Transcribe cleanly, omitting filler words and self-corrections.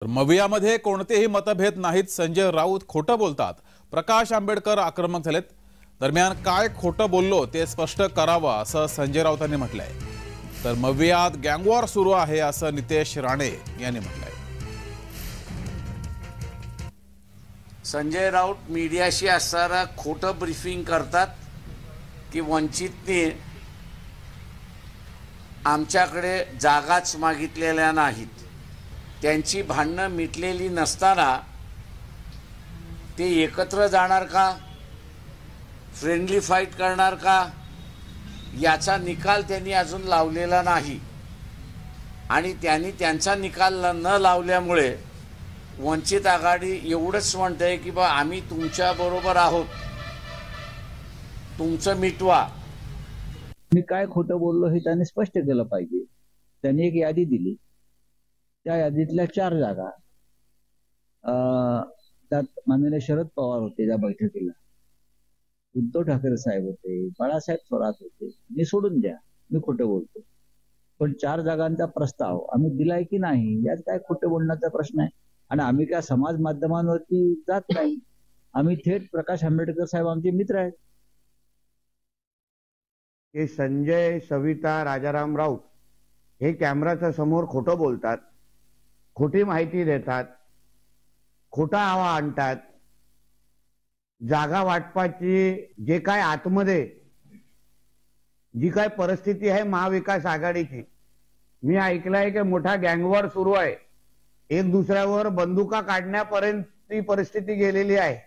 तर मवियामध्ये कोणतेही मतभेद नाहीत, संजय राऊत खोटं बोलतात, प्रकाश आंबेडकर आक्रमक झालेत. दरम्यान काय खोटं बोललो ते स्पष्ट करावं असं संजय राऊतांनी म्हटलंय. तर मवियात गँगवॉर सुरू आहे असं नितेश राणे यांनी म्हटलंय. संजय राऊत मीडियाशी असताना खोटं ब्रीफिंग करतात की वंचितने आमच्याकडे जागाच मागितलेल्या नाहीत. त्यांची भांडणं मिटलेली नसताना ते एकत्र जाणार का, फ्रेंडली फाईट करणार का, याचा निकाल त्यांनी अजून लावलेला नाही. आणि त्यांनी त्यांचा निकाल न लावल्यामुळे वंचित आघाडी एवढंच म्हणते की बा आम्ही तुमच्या बरोबर आहोत, तुमचं मिटवा. मी काय खोटं बोललो हे त्यांनी स्पष्ट केलं पाहिजे. त्यांनी एक यादी दिली, त्या यादीतल्या 4 जागा त्यात माननीय शरद पवार होते त्या बैठकीला, उद्धव ठाकरे साहेब होते, बाळासाहेब थोरात होते. मी सोडून द्या, मी खोटं बोलतो, पण 4 जागांचा प्रस्ताव आम्ही दिलाय की नाही यात काय खोटं बोलण्याचा प्रश्न आहे. आणि आम्ही काय समाज माध्यमांवरती जात नाही, आम्ही थेट प्रकाश आंबेडकर साहेब आमचे मित्र आहेत. हे संजय, सविता, राजाराम राऊत हे कॅमेराच्या समोर खोटं बोलतात, खोटी माहिती देतात, खोटा आवा आणतात. जागा वाटपाची जे काय आतमध्ये जी काय परिस्थिती आहे महाविकास आघाडीची, मी ऐकलंय की मोठा गँगवॉर सुरू आहे, एक दुसऱ्यावर बंदुका काढण्यापर्यंत ती परिस्थिती गेलेली आहे.